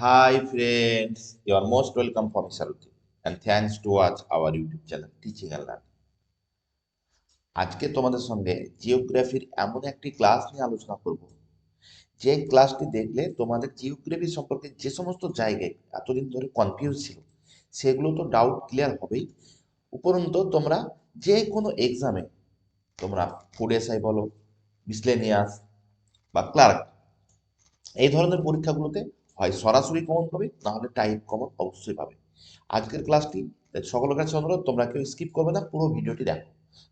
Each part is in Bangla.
Hi friends, you are most welcome for Saruti and thanks to watch our YouTube channel Teaching and Learning. আজকে তোমাদের সঙ্গে জিওগ্রাফির এমন একটি ক্লাস নিয়ে আলোচনা করব যে ক্লাসটি দেখলে তোমাদের জিওগ্রাফি সম্পর্কে যে সমস্ত জায়গায় এতদিন ধরে কনফিউজ ছিল সেগুলো তো ডাউট ক্লিয়ার হবেই। উপরন্তু তোমরা যে কোনো এক্সামে তোমরা ফুড এসআই বলো, মিসলেনিয়াস বা ক্লার্ক এই ধরনের পরীক্ষাগুলোতে হয় সরাসরি কমন পাবে, নাহলে টাইপ কমন অবশ্যই পাবে। আজকের ক্লাসটি সকলের কাছে অনুরোধ, তোমরা কেউ স্কিপ করবে না, পুরো ভিডিওটি দেখো,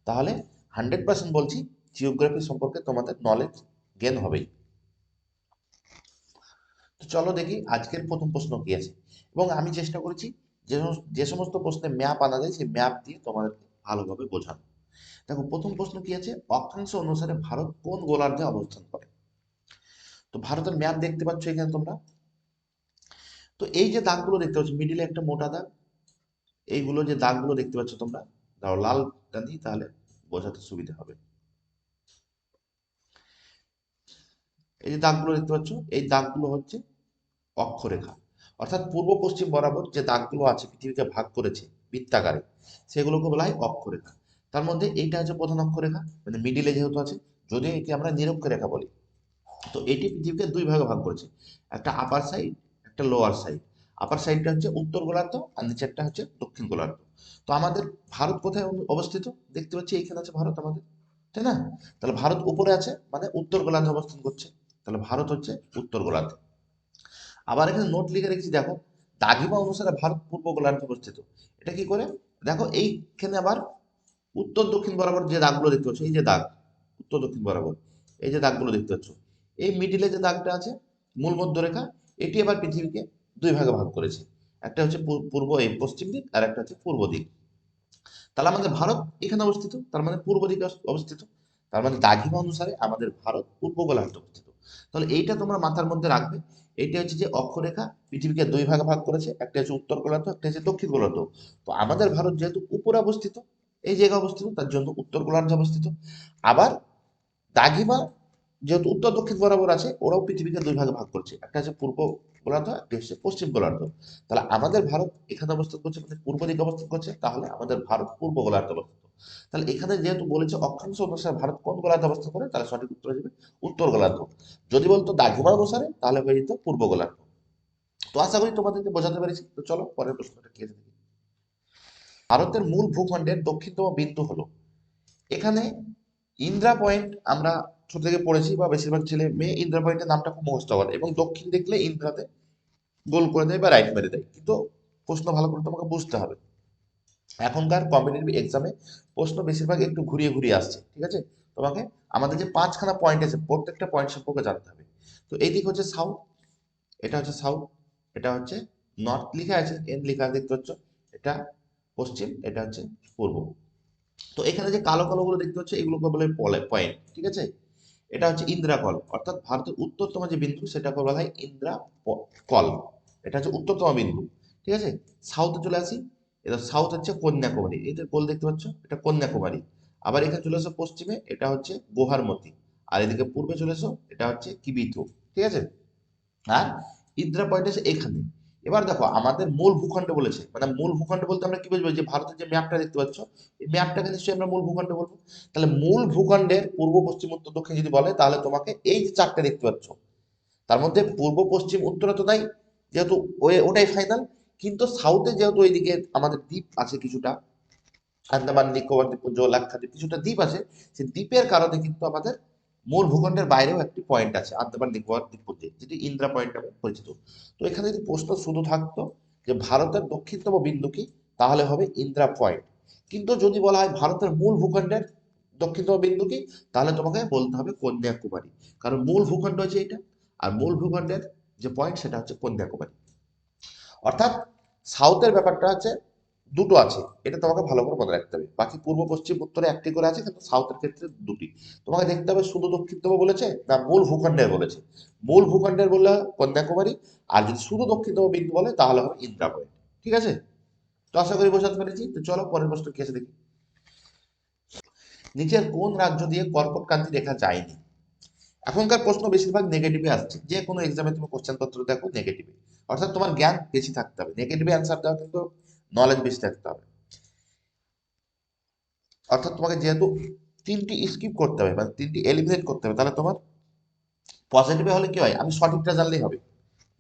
তাহলে 100% বলছি জিওগ্রাফি সম্পর্কে তোমাদের নলেজ গেইন হবেই। তো চলো দেখি আজকের প্রথম প্রশ্ন কি আছে, এবং আমি চেষ্টা করেছি যে যে সমস্ত প্রশ্নে ম্যাপ আনা যায় সেই ম্যাপ দিয়ে তোমাদেরকে ভালোভাবে বোঝানো। দেখো প্রথম প্রশ্ন কি আছে, অক্ষাংশ অনুসারে ভারত কোন গোলার্ধে অবস্থান করে। তো ভারতের ম্যাপ দেখতে পাচ্ছ এখানে তোমরা। তো এই যে দাগগুলো দেখতে পাচ্ছ, মিডিলে একটা মোটা দাগ, এইগুলো যে দাগগুলো দেখতে পাচ্ছ তোমরা, ধরো লালটা দিই তাহলে বোঝাতে সুবিধা হবে। এই যে দাগগুলো দেখতে পাচ্ছ, এই দাগগুলো হচ্ছে অক্ষরেখা, অর্থাৎ পূর্ব পশ্চিম বরাবর যে দাগগুলো আছে পৃথিবীকে ভাগ করেছে বৃত্তাকারে, সেগুলোকে বলা হয় অক্ষরেখা। তার মধ্যে এইটা হচ্ছে প্রধান অক্ষরেখা, মানে মিডিলে যেহেতু আছে, যদিও একে আমরা নিরক্ষরেখা বলি। তো এটি পৃথিবীকে দুই ভাগে ভাগ করেছে, একটা আপার সাইড, একটা লোয়ার সাইড। আপার সাইডটা হচ্ছে উত্তর গোলার্ধ আর নিচেরটা হচ্ছে দক্ষিণ গোলার্ধ। তো আমাদের ভারত কোথায় অবস্থিত, দেখতে পাচ্ছি এইখানে আছে ভারত আমাদের, তাই না? তাহলে ভারত উপরে আছে মানে উত্তর গোলার্ধে অবস্থান করছে, তাহলে ভারত হচ্ছে উত্তর গোলার্ধে। আবার এখানে নোট লিখে রেখেছি দেখো, দ্রাঘিমা অনুসারে ভারত পূর্ব গোলার্ধে অবস্থিত। এটা কি করে দেখো, এইখানে আবার উত্তর দক্ষিণ বরাবর যে দাগগুলো দেখতে পাচ্ছ, এই যে দাগ উত্তর দক্ষিণ বরাবর, এই যে দাগগুলো দেখতে পাচ্ছ, এই মিডিলে যে দাগটা আছে মূল মধ্যরেখা, এটি আবার পৃথিবীকে দুই ভাগে ভাগ করেছে। একটা হচ্ছে পূর্ব এই পশ্চিম দিক, আর একটা হচ্ছে পূর্ব দিক। তাহলে আমাদের ভারত এখানে অবস্থিত, তার মানে পূর্ব দিকে অবস্থিত। তার মানে দ্রাঘিমা অনুসারে আমাদের ভারত পূর্ব গোলার্ধে অবস্থিত। তাহলে এইটা তোমরা মাথার মধ্যে রাখবে। এইটা হচ্ছে যে অক্ষরেখা পৃথিবীকে দুই ভাগে ভাগ করেছে, একটা হচ্ছে উত্তর গোলার্ধ, একটা হচ্ছে দক্ষিণ গোলার্ধ। তো আমাদের ভারত যেহেতু উপরে অবস্থিত, এই জায়গায় অবস্থিত, তার জন্য উত্তর গোলার্ধে অবস্থিত। আবার দ্রাঘিমা যেহেতু উত্তর দক্ষিণ বরাবর আছে, ওরাও পৃথিবীকে দুই ভাগে ভাগ করছে, একটা হচ্ছে পূর্ব গোলার্ধ, একটা হচ্ছে পশ্চিম গোলার্ধ। তাহলে আমাদের ভারত এখানে অবস্থান করছে, মানে পূর্ব দিকে অবস্থান করছে, তাহলে আমাদের ভারত পূর্ব গোলার্ধে অবস্থিত। তাহলে এখানে যেহেতু বলেছে অক্ষাংশ অনুসারে ভারত কোন গোলার্ধে অবস্থান করে, তাহলে সঠিক উত্তর হয়ে যাবে উত্তর গোলার্ধ। যদি বলতো দ্রাঘিমা অনুসারে, তাহলে হয়ে যেত পূর্ব গোলার্ধ। তো আশা করি তোমাদেরকে বোঝাতে পেরেছি। তো চলো পরের প্রশ্নটা কি আছে দেখি। ভারতের মূল ভূখণ্ডের দক্ষিণতম বিন্দু হলো, এখানে ইন্দ্রা পয়েন্ট আমরা ছোট থেকে পড়েছি, বা বেশিরভাগ ছেলে মেয়ে ইন্দ্রা পয়েন্টের নামটা খুব মুখস্থ করে, এবং দক্ষিণ দেখলে ইন্দ্রাতে গোল করে দেয় বা রাইট মেরে দেয়, কিন্তু প্রশ্ন ভালো করে তোমাকে বুঝতে হবে। এখনকার কম্পিটিটিভ এক্সামে প্রশ্ন বেশিরভাগ একটু ঘুরিয়ে ঘুরিয়ে আসছে, ঠিক আছে? তোমাকে আমাদের যে পাঁচখানা পয়েন্ট আছে, প্রত্যেকটা পয়েন্ট সম্পর্কে জানতে হবে। তো এইদিক হচ্ছে সাউথ, এটা হচ্ছে সাউথ, এটা হচ্ছে নর্থ লেখা আছে, এন লেখা দেখতে পাচ্ছ, এটা পশ্চিম, এটা হচ্ছে পূর্ব। তো এখানে যে কালো কালো গুলো দেখতে পাচ্ছ, এগুলোকে বলে পয়েন্ট, ঠিক আছে? এটা হচ্ছে ইন্দ্রাকল, অর্থাৎ ভারতের উত্তরতম যে বিন্দু সেটাকে বলা হয় ইন্দ্রা কল। এটা হচ্ছে উত্তরতম বিন্দু, ঠিক আছে? সাউথে চলে আসি, এটা সাউথ হচ্ছে কন্যাকুমারী, এই যে গোল দেখতে পাচ্ছ, এটা কন্যাকুমারী। আবার এখানে চলে আসো পশ্চিমে, এটা হচ্ছে গোহারমতি। আর এদিকে পূর্বে চলে এসো, এটা হচ্ছে কিবিথু, ঠিক আছে? আর ইন্দ্রা পয়েন্ট আছে এখানে। এবার দেখো আমাদের মূল ভূখণ্ড বলেছে, মানে মূল ভূখণ্ড বলতে আমরা কি বুঝবো, যে ভারতের যে ম্যাপটা দেখতে পাচ্ছ, এই ম্যাপটাকে নিশ্চয়ই আমরা মূল ভূখণ্ড বলবো। তাহলে মূল ভূখণ্ডের পূর্ব পশ্চিম উত্তর দক্ষিণ যদি বলে, তাহলে তোমাকে এই যে চারটে দেখতে পাচ্ছ, তার মধ্যে পূর্ব পশ্চিম উত্তরে তো নাই, যেহেতু ওটাই ফাইনাল। কিন্তু সাউথে যেহেতু ওইদিকে আমাদের দ্বীপ আছে কিছুটা, আন্দামান নিকোবর দ্বীপপুঞ্জ, লাক্ষাদ্বীপ, কিছুটা দ্বীপ আছে, সেই দ্বীপের কারণে কিন্তু আমাদের মূল ভূখণ্ডের বাইরেও একটি পয়েন্ট আছে আন্দামান নিকোবর দ্বীপপুঞ্জে, যেটি ইন্দ্রা পয়েন্ট নামে পরিচিত। তো এখানে যদি প্রশ্ন শুধু থাকতো যে ভারতের দক্ষিণতম বিন্দু কি, তাহলে হবে ইন্দ্রা পয়েন্ট। কিন্তু যদি বলা হয় ভারতের মূল ভূখণ্ডের দক্ষিণতম বিন্দু কি, তাহলে তোমাকে বলতে হবে কন্যাকুমারী, কারণ মূল ভূখণ্ড হচ্ছে এটা, আর মূল ভূখণ্ডের যে পয়েন্ট সেটা হচ্ছে কন্যাকুমারী। অর্থাৎ সাউথের ব্যাপারটা আছে, দুটো আছে, এটা তোমাকে ভালো করে মনে রাখতে হবে। বাকি পূর্ব পশ্চিম উত্তরে একটি করে আছে, কিন্তু সাউথের ক্ষেত্রে দুটি। তোমাকে দেখতে হবে শুধু দক্ষিণতম বলেছে না মূল ভূখণ্ডের বলেছে। মূল ভূখণ্ডের বললে কন্যাকুমারী, আর যদি শুধু দক্ষিণতম বিন্দু বলে তাহলে হবে ইন্দ্রা পয়েন্ট, ঠিক আছে? তো আশা করি বোঝাতে পেরেছি। তো চলো পরের প্রশ্ন কি আছে দেখি। নিচের কোন রাজ্য দিয়ে কর্কটক্রান্তি রেখা যায়নি? এখনকার প্রশ্ন বেশিরভাগ নেগেটিভে আসছে, যে কোনো এক্সামে তুমি কোশ্চেন পত্র দেখো নেগেটিভে। অর্থাৎ তোমার জ্ঞান বেশি থাকতে হবে, নেগেটিভ অ্যান্সার দেওয়া কিন্তু নলেজ বেশি থাকতে হবে। অর্থাৎ তোমাকে যেহেতু তিনটি স্কিপ করতে হবে, মানে তিনটি এলিমিনেট করতে হবে, তাহলে তোমার পজিটিভে হলে কি হয়, আমি সঠিকটা জানলেই হবে।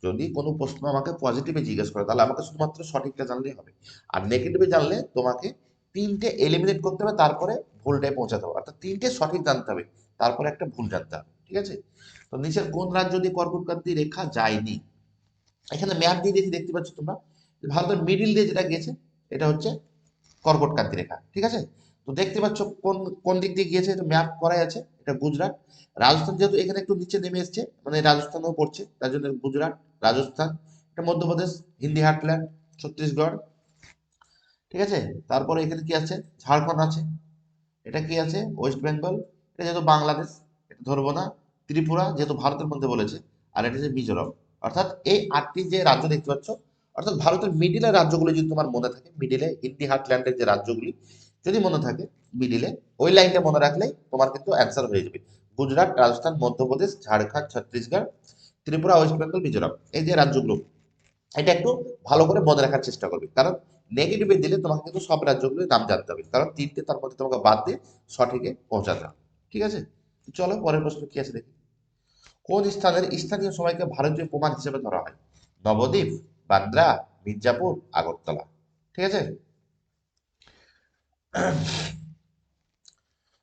যদি কোনো প্রশ্ন আমাকে পজিটিভে জিজ্ঞেস করে তাহলে আমাকে শুধুমাত্র সঠিকটা জানলেই হবে, আর নেগেটিভে জানলে তোমাকে তিনটে এলিমিনেট করতে হবে, তারপরে ভুলটায় পৌঁছাতে হবে। অর্থাৎ তিনটে সঠিক জানতে হবে, তারপরে একটা ভুল জানতে হবে, ঠিক আছে। তো নিচের কোন রাজ্য দিয়ে কর্কটক্রান্তি রেখা যায়নি, এখানে ম্যাপ দিয়ে দিয়েছি, দেখতে পাচ্ছ তোমরা, ভারতের মিডিল দিয়ে যেটা গেছে এটা হচ্ছে কর্কটক্রান্তি রেখা, ঠিক আছে। তো দেখতে পাচ্ছ কোন কোন দিক দিয়ে গিয়েছে, এটা ম্যাপ করাই আছে, এটা গুজরাট। রাজস্থান যেহেতু এখানে একটু নিচে নেমে এসছে, মানে রাজস্থানও পড়ছে, তার জন্য গুজরাট, রাজস্থান, এটা মধ্যপ্রদেশ, হিন্দি হার্টল্যান্ড, ছত্তিশগড়, ঠিক আছে। তারপরে এখানে কি আছে, ঝাড়খণ্ড আছে, এটা কি আছে, ওয়েস্ট বেঙ্গল, এটা যেহেতু বাংলাদেশ এটা ধরবো না, ত্রিপুরা যেহেতু ভারতের মধ্যে বলেছে, আর এটা যে মিজোরাম। অর্থাৎ এই আটটি যে রাজ্য দেখতে পাচ্ছ, অর্থাৎ ভারতের মিডিলের রাজ্যগুলি যদি তোমার মনে থাকে, মিডিলে হিন্দি হার্টল্যান্ডের যে রাজ্যগুলি যদি মনে থাকে, মিডিলে ওই লাইনটা মনে রাখলেই তোমার কিন্তু অ্যান্সার হয়ে যাবে। গুজরাট, রাজস্থান, মধ্যপ্রদেশ, ঝাড়খণ্ড, ছত্তিশগড়, ত্রিপুরা, ওয়েস্ট বেঙ্গল, মিজোরাম, এই যে রাজ্যগুলো, এটা একটু ভালো করে মনে রাখার চেষ্টা করবে, কারণ নেগেটিভে দিলে তোমাকে কিন্তু সব রাজ্যগুলোর নাম জানতে হবে, কারণ তিনটে তার মধ্যে তোমাকে বাদ দিয়ে সঠিকে পৌঁছাতে হবে, ঠিক আছে। চলো পরের প্রশ্ন কি আছে দেখি। কোন স্থানের স্থানীয় সময়কে ভারতীয় প্রমাণ হিসেবে ধরা হয়, নবদ্বীপ, বান্দ্রা, মির্জাপুর, আগরতলা, ঠিক আছে।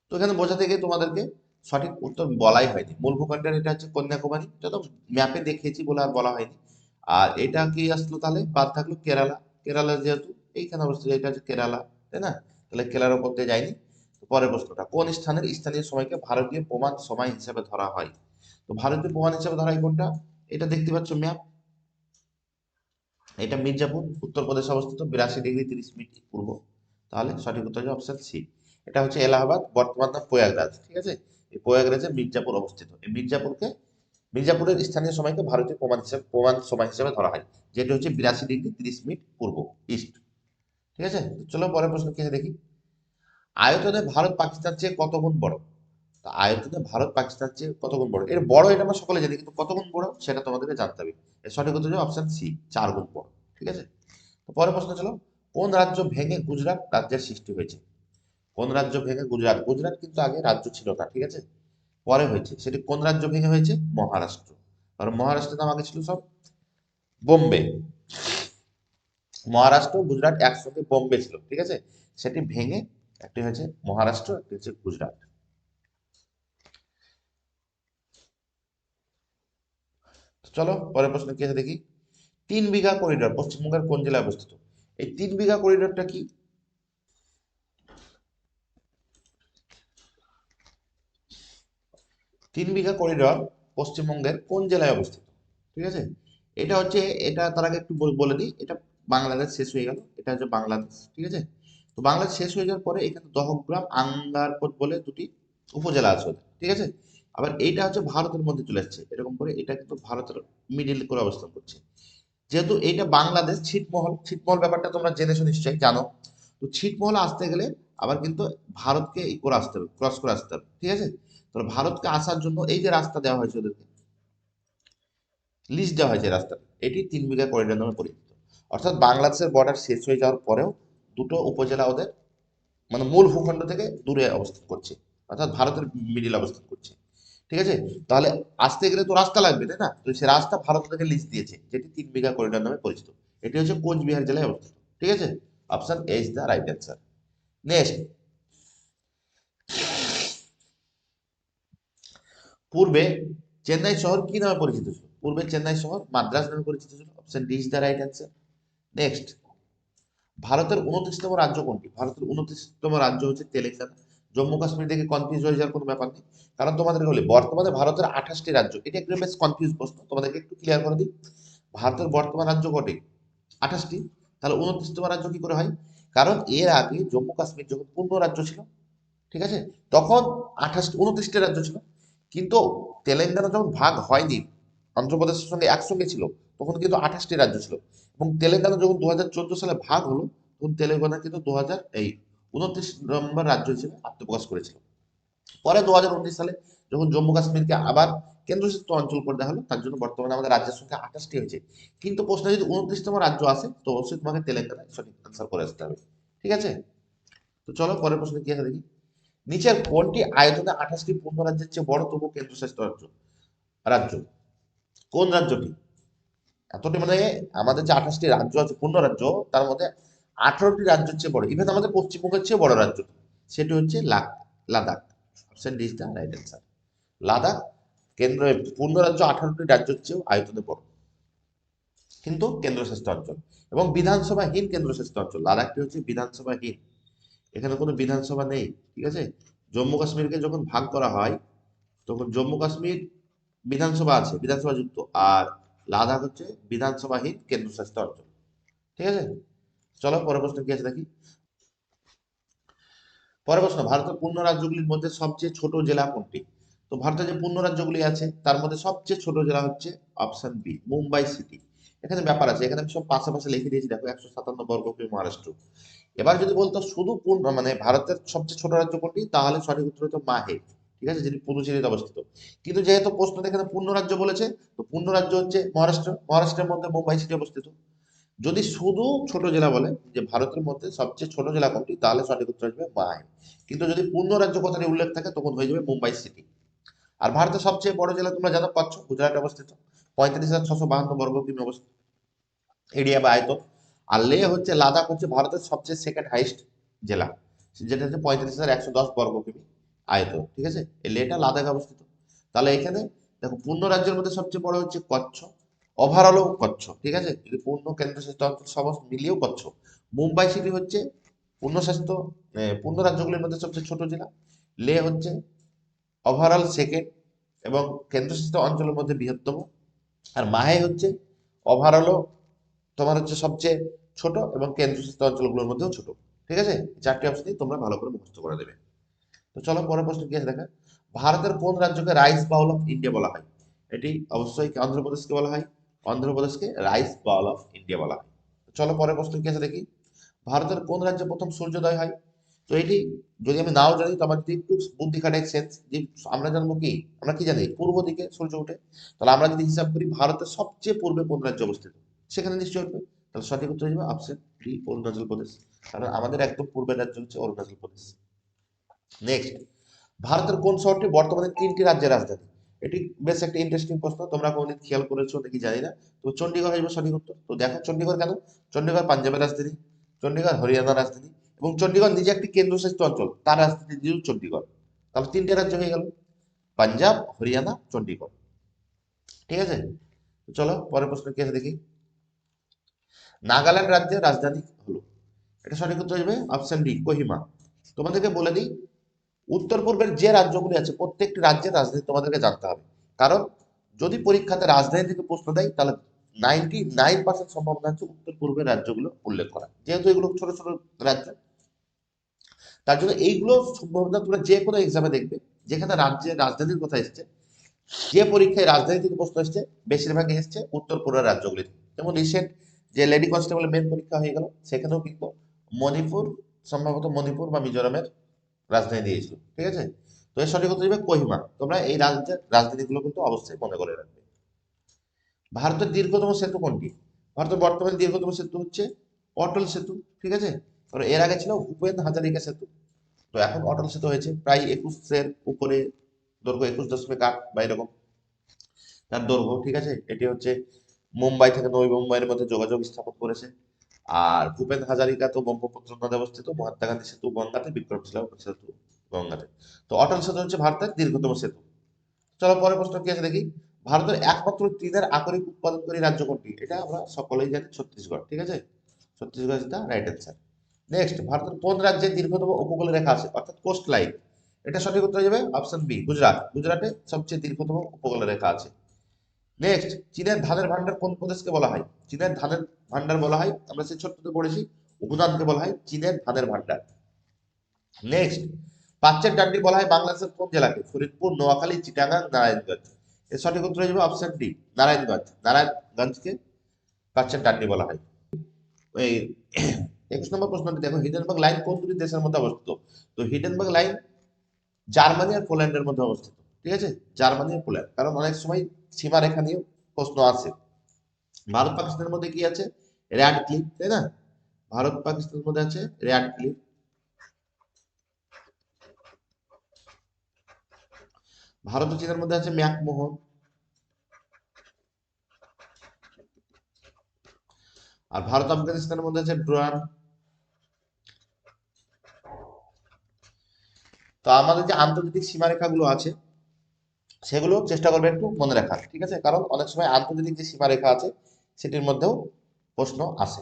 তো এখানে বোঝাতে গিয়ে তোমাদেরকে সঠিক উত্তর বলাই হয়নি। মূল ভূখণ্ডের এটা হচ্ছে কন্যাকুমারী, এটা তো ম্যাপে দেখিয়েছি বলে আর বলা হয়নি। আর এটা কি আসলো, তাহলে বাদ থাকলো কেরালা। কেরালা যেহেতু এইখানে অবস্থিত, এটা হচ্ছে কেরালা, তাই না, তাহলে কেরালার করতে যায়নি। তো পরের প্রশ্নটা, কোন স্থানের স্থানীয় সময়কে ভারতীয় প্রমাণ সময় হিসেবে ধরা হয়। তো ভারতীয় প্রমাণ হিসেবে ধরা হয় কোনটা, এটা দেখতে পাচ্ছ ম্যাপ, এটা মির্জাপুর, উত্তরপ্রদেশে অবস্থিত, 82°30' পূর্ব। তাহলে সঠিক উত্তর হবে অপশন সি, এটা হচ্ছে এলাহাবাদ, বর্তমান নাম প্রয়াগরাজ, ঠিক আছে। এই প্রয়াগরাজে মির্জাপুর অবস্থিত, এই মির্জাপুরের স্থানীয় সময়কে ভারতীয় প্রমাণ সময় হিসেবে ধরা হয়, যেটি হচ্ছে 82°30' পূর্ব, ইস্ট, ঠিক আছে। তো চলো পরের প্রশ্ন কি আছে দেখি। আয়তনে ভারত পাকিস্তান চেয়ে কত গুণ বড়। তো আয়তনে ভারত পাকিস্তান চেয়ে কত গুণ বড়, এর বড় এটা আমরা সকলে জানি, কিন্তু কত গুণ বড় সেটা তোমাদেরকে জানতে হবে। এর সঠিক উত্তর হবে অপশন সি, 4 গুণ বড়, ঠিক আছে। তো পরের প্রশ্ন চলো, কোন রাজ্য ভেঙে গুজরাট রাজ্যের সৃষ্টি হয়েছে। কোন রাজ্য ভেঙে গুজরাট, গুজরাট কিন্তু আগে রাজ্য ছিল না, ঠিক আছে, পরে হয়েছে। সেটি কোন রাজ্য ভেঙে হয়েছে, মহারাষ্ট্র। কারণ মহারাষ্ট্রের নাম আগে ছিল সব বোম্বে, মহারাষ্ট্র গুজরাট একসঙ্গে বোম্বে ছিল, ঠিক আছে, সেটি ভেঙে একটি হয়েছে মহারাষ্ট্র, একটি হচ্ছে গুজরাট। তো চলো পরের প্রশ্ন কি আছে দেখি। 3 বিঘা করিডোর পশ্চিমবঙ্গের কোন জেলায় অবস্থিত। এই 3 বিঘা করিডোরটা কি, 3 বিঘা করিডোর পশ্চিমবঙ্গের কোন জেলায় অবস্থিত, ঠিক আছে। এটা হচ্ছে, এটা তার আগে একটু বলে দিই, এটা বাংলাদেশ শেষ হয়ে গেল, এটা হচ্ছে বাংলাদেশ, ঠিক আছে। তো বাংলাদেশ শেষ হয়ে যাওয়ার পরে এখানে দহগ্রাম, আঙ্গারপোট বলে দুটি উপজেলা আছে ওদের, ঠিক আছে। আবার এইটা হচ্ছে ভারতের মধ্যে চলে আসছে, এরকম করে এটা কিন্তু ভারতের মিডিল করে অবস্থান করছে। যেহেতু এইটা বাংলাদেশ, ছিটমহল, ছিটমহল ব্যাপারটা তোমরা জেনেছো নিশ্চয়ই জানো। তো ছিটমহল আসতে গেলে আবার কিন্তু ভারতকে ই করে আসতে হবে, ক্রস করে আসতে হবে, ঠিক আছে। তো ভারতকে আসার জন্য এই যে রাস্তা দেওয়া হয়েছে ওদেরকে, লিস্ট দেওয়া হয়েছে রাস্তা, এটি 3 বিঘা করিডোর নামে পরিচিত। অর্থাৎ বাংলাদেশের বর্ডার শেষ হয়ে যাওয়ার পরেও দুটো উপজেলা ওদের মানে মূল ভূখণ্ড থেকে দূরে অবস্থান করছে, অর্থাৎ ভারতের মিডিল অবস্থান করছে, ঠিক আছে। তাহলে আসতে গেলে তো রাস্তা লাগবে, তাই না, তো সে রাস্তা ভারত থেকে লিস্ট দিয়েছে, যেটি 3 বিঘা করিডোর নামে পরিচিত। এটি হচ্ছে কোচবিহার জেলায় অবস্থিত, ঠিক আছে। Option A is the right answer. Next, পূর্বে চেন্নাই শহর কি নামে পরিচিত ছিল। পূর্বে চেন্নাই শহর মাদ্রাজ নামে পরিচিত ছিল, option D is the right answer. Next, ভারতের 29তম রাজ্য কোনটি। ভারতের 29তম রাজ্য হচ্ছে তেলেঙ্গানা। জম্মু কাশ্মীর দেখে কনফিউজ হয়ে যাওয়ার কোনো ব্যাপার নেই, কারণ তোমাদেরকে বলি বর্তমানে ভারতের 28টি রাজ্য, এটা একটু বেশ কনফিউজ প্রশ্ন, তোমাদেরকে একটু ক্লিয়ার করে দিই। ভারতের বর্তমান রাজ্য কটি, 28টি, তাহলে 29তম রাজ্য কি করে হয়, কারণ এর আগে জম্মু কাশ্মীর যখন পূর্ণ রাজ্য ছিল, ঠিক আছে, তখন 29টি রাজ্য ছিল। কিন্তু তেলেঙ্গানা যখন ভাগ হয়নি, অন্ধ্রপ্রদেশের সঙ্গে একসঙ্গে ছিল, তখন কিন্তু 28টি রাজ্য ছিল। এবং তেলেঙ্গানা যখন 2014 সালে ভাগ হলো, তখন তেলেঙ্গানা কিন্তু 29 নম্বর রাজ্য হিসেবে আত্মপ্রকাশ করেছিল। পরে 2019 সালে যখন জম্মু কাশ্মীরকে আবার কেন্দ্রশাসিত অঞ্চল করে দেওয়া হলো, তার জন্য বর্তমানে আমাদের রাজ্যের সংখ্যা 28টি হয়েছে। কিন্তু প্রশ্নে যদি 29তম রাজ্য আসে তো অবশ্যই তোমাকে তেলেঙ্গানা সঠিক আনসার করে আসতে হবে। ঠিক আছে, তো চলো পরের প্রশ্নে কি আছে দেখি। নিচের কোনটি আয়তনে 28টি পূর্ণ রাজ্যের চেয়ে বড় তবু কেন্দ্রশাসিত রাজ্য? রাজ্য কোন রাজ্যটি এতটি, মানে আমাদের যে 28টি রাজ্য আছে পূর্ণ রাজ্য, তার মধ্যে 18টি রাজ্যের চেয়ে বড়, ইভেন আমাদের পশ্চিমবঙ্গের চেয়ে বড় রাজ্য, সেটি হচ্ছে Ladakh. Option D is the right answer. Ladakh কেন্দ্র পূর্ণ রাজ্য 18টি রাজ্যের চেয়েও আয়তনে বড়, কিন্তু কেন্দ্রশাসিত অঞ্চল এবং বিধানসভাহীন কেন্দ্রশাসিত অঞ্চল। লাদাখটি হচ্ছে বিধানসভাহীন, এখানে কোনো বিধানসভা নেই। ঠিক আছে, জম্মু কাশ্মীরকে যখন ভাগ করা হয় তখন জম্মু কাশ্মীর বিধানসভা আছে, বিধানসভা যুক্ত, আর লাদাখ হচ্ছে বিধানসভাহীন কেন্দ্রশাসিত অঞ্চল। ঠিক আছে, চলো পরের প্রশ্ন কি আছে দেখি। পরের প্রশ্ন, ভারতের পূর্ণ রাজ্যগুলির মধ্যে সবচেয়ে ছোট জেলা কোনটি? তো ভারতের যে পূর্ণ রাজ্যগুলি আছে তার মধ্যে সবচেয়ে ছোট জেলা হচ্ছে অপশন বি, মুম্বাই সিটি। এখানে ব্যাপার আছে, এখানে আমি সব পাশাপাশি লিখে দিয়েছি, দেখো 157 বর্গ কিমি মহারাষ্ট্র। এবার যদি বলতো শুধু পূর্ণ মানে ভারতের সবচেয়ে ছোট রাজ্য কোনটি, তাহলে সঠিক উত্তর হতো মাহে। ঠিক আছে, যেটি পুদুচেরিতে অবস্থিত। কিন্তু যেহেতু প্রশ্ন এখানে পূর্ণ রাজ্য বলেছে, তো পূর্ণ রাজ্য হচ্ছে মহারাষ্ট্র, মহারাষ্ট্রের মধ্যে মুম্বাই সিটি অবস্থিত। যদি শুধু ছোট জেলা বলে যে ভারতের মধ্যে সবচেয়ে ছোট জেলা কোনটি, তাহলে সঠিক উত্তর আসবে মাহে। কিন্তু যদি পূর্ণ রাজ্য কথাটি উল্লেখ থাকে তখন হয়ে যাবে মুম্বাই সিটি। আর ভারতের সবচেয়ে বড় জেলা তোমরা জানো পাচ্ছ, গুজরাটে অবস্থিত, 35,652 বর্গ কিমি অবস্থিত এরিয়া বা আয়তন। আর লে হচ্ছে, লাদাখ হচ্ছে ভারতের সবচেয়ে সেকেন্ড হাইস্ট জেলা, যেটা হচ্ছে 35,110 বর্গ কিমি আয়তন। ঠিক আছে, এই লেটা লাদাখে অবস্থিত। তাহলে এখানে দেখো পূর্ণ রাজ্যের মধ্যে সবচেয়ে বড় হচ্ছে কচ্ছ, ওভারঅলও কচ্ছ। ঠিক আছে, যদি পূর্ণ কেন্দ্রশাসিত অঞ্চল সমস্ত মিলিয়েও কচ্ছ। মুম্বাই সিটি হচ্ছে পূর্ণশাসিত পূর্ণ রাজ্যগুলির মধ্যে সবচেয়ে ছোট জেলা। লে হচ্ছে ওভারঅল সেকেন্ড এবং কেন্দ্রশাসিত অঞ্চলের মধ্যে বৃহত্তম। আর মাহে হচ্ছে ওভারঅলও তোমার হচ্ছে সবচেয়ে ছোট এবং কেন্দ্রশাসিত অঞ্চলগুলোর মধ্যেও ছোট। ঠিক আছে, চারটি অপশনই তোমরা ভালো করে মুখস্থ করে দেবে। তো চলো পরের প্রশ্ন কি আছে দেখা। ভারতের কোন রাজ্যকে রাইস বাউল অফ ইন্ডিয়া বলা হয়? এটি অবশ্যই অন্ধ্রপ্রদেশকে বলা হয়, অন্ধ্রপ্রদেশকে রাইস বাউল অফ ইন্ডিয়া বলা হয়। চলো পরের প্রশ্ন কি আছে দেখি। ভারতের কোন রাজ্যে প্রথম সূর্যোদয় হয়? তো এটি যদি আমি নাও জানি তো আমার যদি একটু বুদ্ধি খাটাই সেন্স যে আমরা জানবো কি, আমরা কি জানি পূর্ব দিকে সূর্য ওঠে, তাহলে আমরা যদি হিসাব করি ভারতের সবচেয়ে পূর্বে কোন রাজ্য অবস্থিত, সেখানে নিশ্চয়ই উঠবে। তাহলে সঠিক উত্তর হবে অপশন ডি, অরুণাচল প্রদেশ। কারণ আমাদের একদম পূর্বের রাজ্য হচ্ছে অরুণাচল প্রদেশ। নেক্সট, ভারতের কোন শহরটি বর্তমানে 3টি রাজ্যের রাজধানী? এটি বেশ একটা ইন্টারেস্টিং প্রশ্ন, তোমরা কোনদিন খেয়াল করেছো নাকি জানি না। তো চণ্ডীগড় আসবে সঠিক উত্তর। তো দেখো চণ্ডীগড় কেন, চণ্ডীগড় পাঞ্জাবের রাজধানী, চণ্ডীগড় হরিয়ানার রাজধানী, এবং চণ্ডীগড় নিজে একটি কেন্দ্রশাসিত অঞ্চল, তার রাজধানী দিল চণ্ডীগড়। তাহলে 3টে রাজ্য হয়ে গেল, পাঞ্জাব, হরিয়ানা, চণ্ডীগড়। ঠিক আছে, তো চলো পরের প্রশ্ন কি আছে দেখি। নাগাল্যান্ড রাজ্যের রাজধানী হলো, এটা সঠিক উত্তর আসবে অপশন ডি, কোহিমা। তোমাদেরকে বলে দিই, উত্তর পূর্বের যে রাজ্যগুলি আছে প্রত্যেকটি রাজ্যের রাজধানী তোমাদেরকে জানতে হবে। কারণ যদি পরীক্ষাতে রাজধানী থেকে প্রশ্ন দেয় তাহলে 99% সম্ভাবনা হচ্ছে উত্তর পূর্বের রাজ্যগুলো উল্লেখ করা, যেহেতু এগুলো ছোট ছোট রাজ্য, তার জন্য এইগুলো সম্ভাবনা তোমরা যে কোনো এক্সামে দেখবে যেখানে রাজ্যের রাজধানীর কথা এসছে, যে পরীক্ষায় রাজধানী থেকে প্রশ্ন এসছে বেশিরভাগই এসছে উত্তর পূর্বের রাজ্যগুলি থেকে। যেমন রিসেন্ট যে লেডি কনস্টেবলের মেন পরীক্ষা হয়ে গেল, সেখানেও কিন্তু মণিপুর, সম্ভবত মণিপুর বা মিজোরামের রাজধানী দিয়েছিল। ঠিক আছে, তো এর সঠিক উত্তর হবে কোহিমা। তোমরা এই রাজ্যের রাজধানীগুলো কিন্তু অবশ্যই মনে করে রাখবে। ভারতের দীর্ঘতম সেতু কোনটি? ভারতের বর্তমানে দীর্ঘতম সেতু হচ্ছে অটল সেতু। ঠিক আছে, কারণ এর আগে ছিল ভূপেন হাজারিকা সেতু, তো এখন অটল সেতু হয়েছে, প্রায় 21-এর উপরে দৈর্ঘ্য, 21.8 বা এরকম তার দৈর্ঘ্য। ঠিক আছে, এটি হচ্ছে মুম্বাই থেকে নবী মুম্বাইয়ের মধ্যে যোগাযোগ স্থাপন করেছে। আর ভূপেন হাজারিকা তো ব্রহ্মপুত্র নদে অবস্থিত, মহাত্মা গান্ধী সেতু গঙ্গাতে, বিক্রমশিলা সেতু গঙ্গাতে। তো অটল সেতু হচ্ছে ভারতের দীর্ঘতম সেতু। চলো পরের প্রশ্ন কি আছে দেখি। ভারতের একমাত্র টিনের আকরিক উৎপাদনকারী রাজ্য কোনটি? এটা আমরা সকলেই জানি, ছত্তিশগড়। ঠিক আছে, Chhattisgarh is the right answer. Next, ভারতের কোন রাজ্যে দীর্ঘতম উপকূল রেখা আছে অর্থাৎ কোস্ট লাইন? এটা সঠিক উত্তর হয়ে যাবে অপশন বি, গুজরাট। গুজরাটে সবচেয়ে দীর্ঘতম উপকূল রেখা আছে। নেক্সট, চীনের ধানের ভান্ডার কোন প্রদেশকে বলা হয়? চীনের ধানের ভান্ডার বলা হয়, আমরা সেই ছোট্টতে পড়েছি, উপদানকে বলা হয় চীনের ধানের ভান্ডার। নেক্সট, পাঁচের ডান্ডি বলা হয় বাংলাদেশের কোন জেলাকে? ফরিদপুর, নোয়াখালী, চিটাগাং, নারায়ণগঞ্জ। এর সঠিক উত্তর হয়ে যাবে অপশন ডি, নারায়ণগঞ্জ। নারায়ণগঞ্জকে পাঁচের ডান্ডি বলা হয়। এই 21 নম্বর প্রশ্নটি দেখো, হিডেনবার্গ লাইন কোন দুটি দেশের মধ্যে অবস্থিত? তো হিডেনবার্গ লাইন জার্মানি আর পোল্যান্ডের মধ্যে অবস্থিত। ঠিক আছে, জার্মানি ও পোল্যান্ড, কারণ অনেক সময় সীমারেখা নিয়ে প্রশ্ন আসে। ভারত পাকিস্তানের মধ্যে কি আছে? র্যাড ক্লিফ, তাই না? ভারত পাকিস্তানের মধ্যে আছে র্যাড ক্লিফ। ভারত ও চীনের মধ্যে আছে ম্যাকমোহন। আর ভারত আফগানিস্তানের মধ্যে আছে ডুরান্ড। তো আমাদের যে আন্তর্জাতিক সীমারেখাগুলো আছে সেগুলো চেষ্টা করবে একটু মনে রাখার, ঠিক আছে, কারণ অনেক সময় আন্তর্জাতিক যে সীমারেখা আছে সেটির মধ্যেও প্রশ্ন আসে।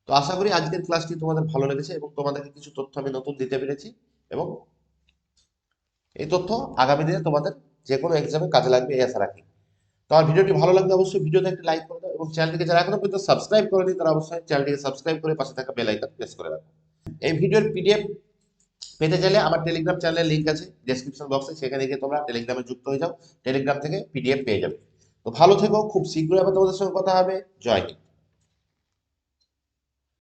তো আশা করি আজকের ক্লাসটি তোমাদের ভালো লেগেছে এবং তোমাদেরকে কিছু তথ্য আমি নতুন দিতে পেরেছি, এবং এই তথ্য আগামী দিনে তোমাদের যে কোনো এক্সামে কাজে লাগবে এই আশা রাখি। তো আমার ভিডিওটি ভালো লাগলে অবশ্যই ভিডিওতে একটা লাইক করে দাও, এবং চ্যানেলটিকে যারা এখনো পর্যন্ত সাবস্ক্রাইব করেনি তারা অবশ্যই চ্যানেলটিকে সাবস্ক্রাইব করে পাশে থাকা বেল আইকন প্রেস করে রাখো। এই ভিডিওর পিডিএফ পেতে চাইলে আমার টেলিগ্রাম চ্যানেলের লিংক আছে ডেসক্রিপশন বক্সে, সেখানে গিয়ে তোমরা টেলিগ্রামে যুক্ত হয়ে যাও, টেলিগ্রাম থেকে পিডিএফ পেয়ে যাবে। তো ভালো থেকো, খুব শীঘ্রই আবার তোমাদের সঙ্গে কথা হবে। জয় হিন্দ।